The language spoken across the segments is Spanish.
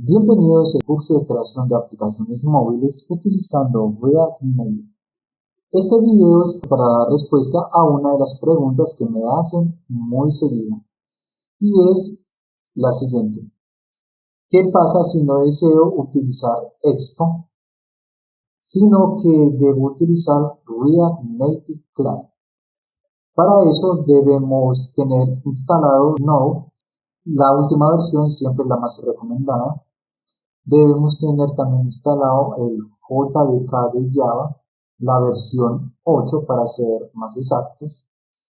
Bienvenidos al curso de creación de aplicaciones móviles utilizando React Native. Este video es para dar respuesta a una de las preguntas que me hacen muy seguido y es la siguiente. ¿Qué pasa si no deseo utilizar Expo, sino que debo utilizar React Native Client? Para eso debemos tener instalado Node, la última versión siempre es la más recomendada. Debemos tener también instalado el JDK de Java, la versión 8 para ser más exactos.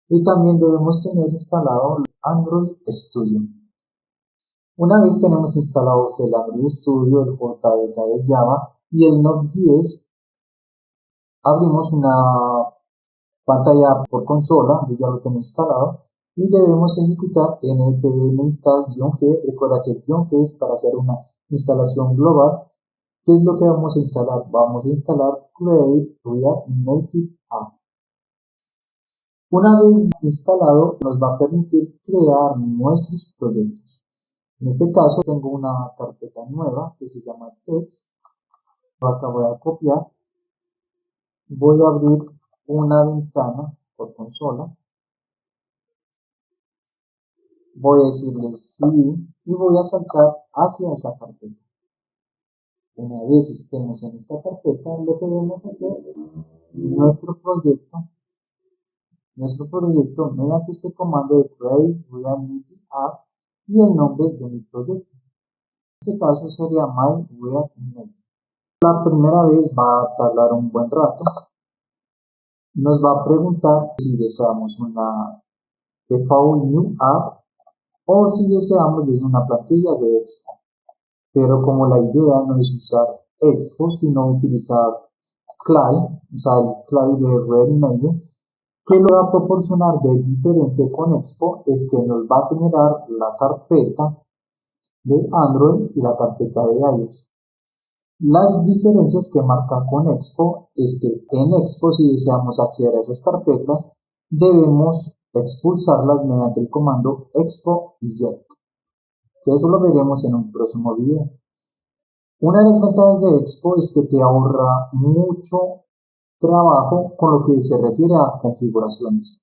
Y también debemos tener instalado Android Studio. Una vez tenemos instalados el Android Studio, el JDK de Java y el Node.js, abrimos una pantalla por consola, yo ya lo tengo instalado, y debemos ejecutar npm install-g. Recuerda que -g es para hacer una instalación global. ¿Qué es lo que vamos a instalar? Vamos a instalar Create React Native App. Una vez instalado, nos va a permitir crear nuestros proyectos. En este caso, tengo una carpeta nueva que se llama Text. Acá voy a copiar. Voy a abrir una ventana por consola. Voy a decirle sí y voy a saltar hacia esa carpeta. Una vez estemos en esta carpeta, lo que debemos hacer es nuestro proyecto mediante este comando de Create React Native App y el nombre de mi proyecto. En este caso sería My React Native. La primera vez va a tardar un buen rato. Nos va a preguntar si deseamos una default new app o si deseamos desde una plantilla de Expo. Pero como la idea no es usar Expo, sino utilizar Client, o sea, el client de React Native, que lo va a proporcionar de diferente con Expo es que nos va a generar la carpeta de Android y la carpeta de iOS. Las diferencias que marca con Expo es que en Expo, si deseamos acceder a esas carpetas, debemos expulsarlas mediante el comando expo y eject, que eso lo veremos en un próximo video. Una de las ventajas de Expo es que te ahorra mucho trabajo con lo que se refiere a configuraciones.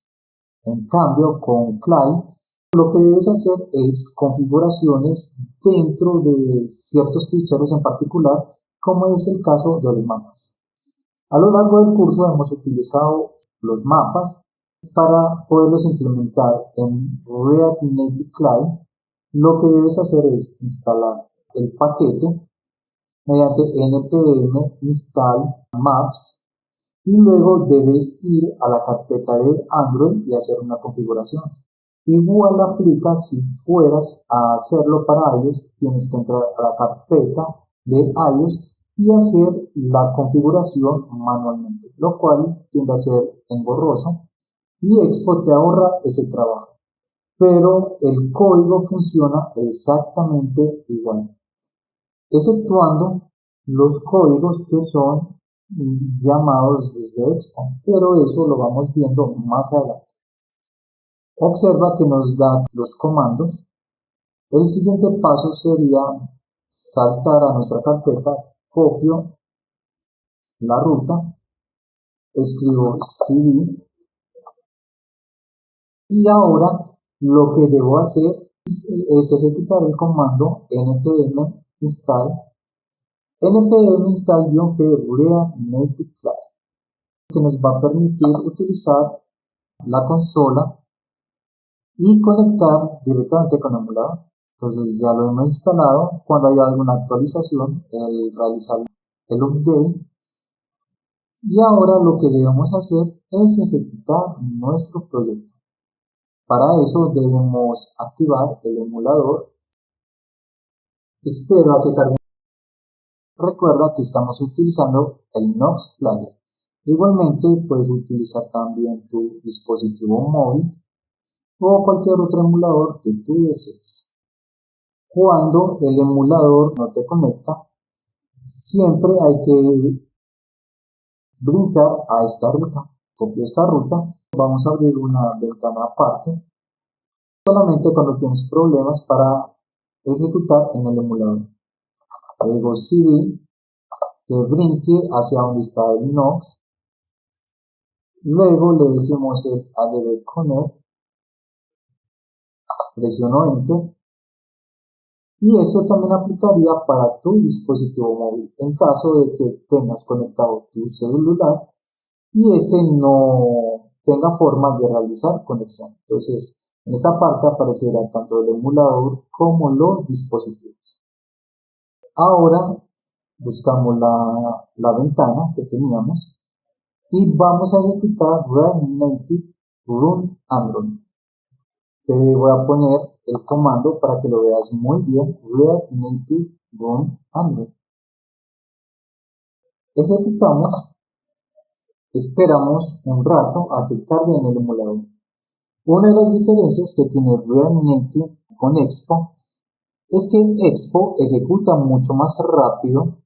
En cambio, con Client, lo que debes hacer es configuraciones dentro de ciertos ficheros en particular, como es el caso de los mapas. A lo largo del curso hemos utilizado los mapas para poderlos implementar en React Native Client. Lo que debes hacer es instalar el paquete mediante npm install maps y luego debes ir a la carpeta de Android y hacer una configuración. Igual aplica si fueras a hacerlo para iOS, tienes que entrar a la carpeta de iOS y hacer la configuración manualmente, lo cual tiende a ser engorroso y Expo te ahorra ese trabajo. Pero el código funciona exactamente igual, exceptuando los códigos que son llamados desde Expo, pero eso lo vamos viendo más adelante. Observa que nos da los comandos. El siguiente paso sería saltar a nuestra carpeta, copio la ruta, escribo cd y ahora lo que debo hacer es ejecutar el comando npm install npm-install-g React Native Client, que nos va a permitir utilizar la consola y conectar directamente con el emulador. Entonces ya lo hemos instalado. Cuando haya alguna actualización, realizar el update. Y ahora lo que debemos hacer es ejecutar nuestro proyecto. Para eso debemos activar el emulador. Espero a que cargue. Recuerda que estamos utilizando el Nox Player. Igualmente puedes utilizar también tu dispositivo móvil o cualquier otro emulador que tú desees. Cuando el emulador no te conecta, siempre hay que brincar a esta ruta. Copio esta ruta, vamos a abrir una ventana aparte, solamente cuando tienes problemas para ejecutar en el emulador. Le digo CD, que brinque hacia donde está el Nox. Luego le decimos el ADB Connect, presiono Enter. Y eso también aplicaría para tu dispositivo móvil en caso de que tengas conectado tu celular y ese no tenga forma de realizar conexión. Entonces, en esa parte aparecerá tanto el emulador como los dispositivos. Ahora buscamos la ventana que teníamos y vamos a ejecutar React Native Run Android. Te voy a poner el comando para que lo veas muy bien. React Native Run Android. Ejecutamos, esperamos un rato a que cargue en el emulador. Una de las diferencias que tiene React Native con Expo es que Expo ejecuta mucho más rápido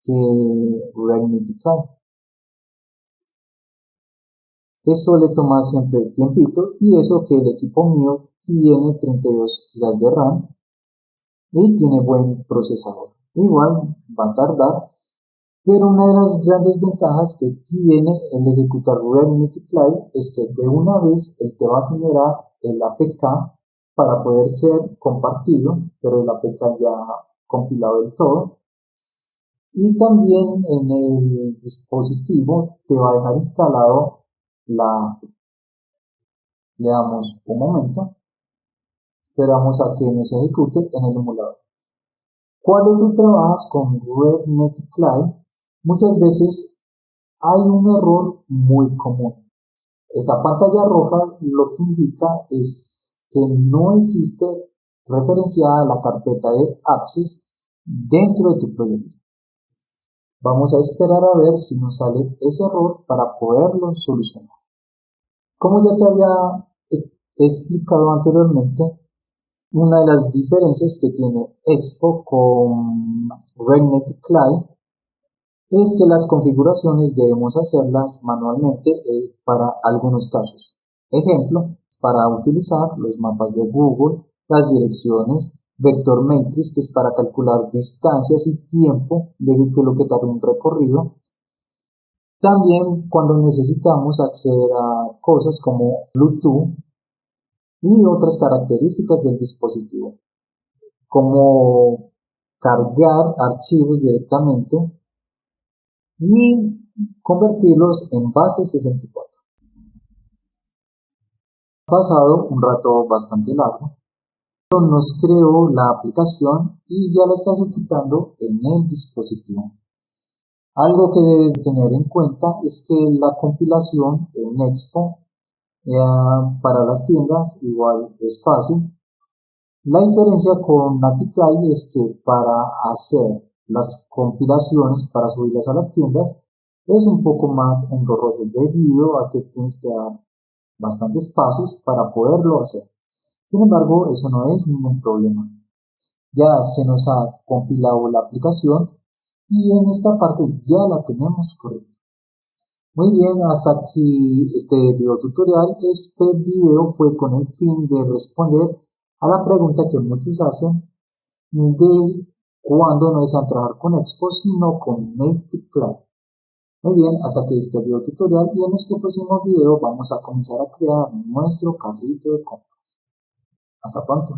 que React Native Client. Esto le toma siempre tiempito y eso que el equipo mío tiene 32 GB de RAM y tiene buen procesador. Igual va a tardar, pero una de las grandes ventajas que tiene el ejecutar React Native Client es que de una vez él te va a generar el APK para poder ser compartido, pero el APK ya compilado del todo. Y también en el dispositivo te va a dejar instalado la APK. Le damos un momento, esperamos a que nos ejecute en el emulador. Cuando tú trabajas con React Native Client, muchas veces hay un error muy común. Esa pantalla roja lo que indica es que no existe referenciada la carpeta de Access dentro de tu proyecto. Vamos a esperar a ver si nos sale ese error para poderlo solucionar. Como ya te había explicado anteriormente, una de las diferencias que tiene Expo con React Native Client es que las configuraciones debemos hacerlas manualmente para algunos casos. Ejemplo, para utilizar los mapas de Google, las direcciones, Vector Matrix, que es para calcular distancias y tiempo de que lo que tarda un recorrido. También cuando necesitamos acceder a cosas como Bluetooth y otras características del dispositivo, como cargar archivos directamente y convertirlos en base 64. Ha pasado un rato bastante largo, pero nos creó la aplicación y ya la está ejecutando en el dispositivo. Algo que debes tener en cuenta es que la compilación en Expo para las tiendas igual es fácil. La diferencia con Naticlay es que para hacer las compilaciones, para subirlas a las tiendas, es un poco más engorroso debido a que tienes que dar bastantes pasos para poderlo hacer. Sin embargo, eso no es ningún problema. Ya se nos ha compilado la aplicación y en esta parte ya la tenemos correcta. Muy bien, hasta aquí este video tutorial. Este video fue con el fin de responder a la pregunta que muchos hacen de cuándo no desean trabajar con Expo sino con Native Client. Muy bien, hasta aquí este video tutorial y en nuestro próximo video vamos a comenzar a crear nuestro carrito de compras. Hasta pronto.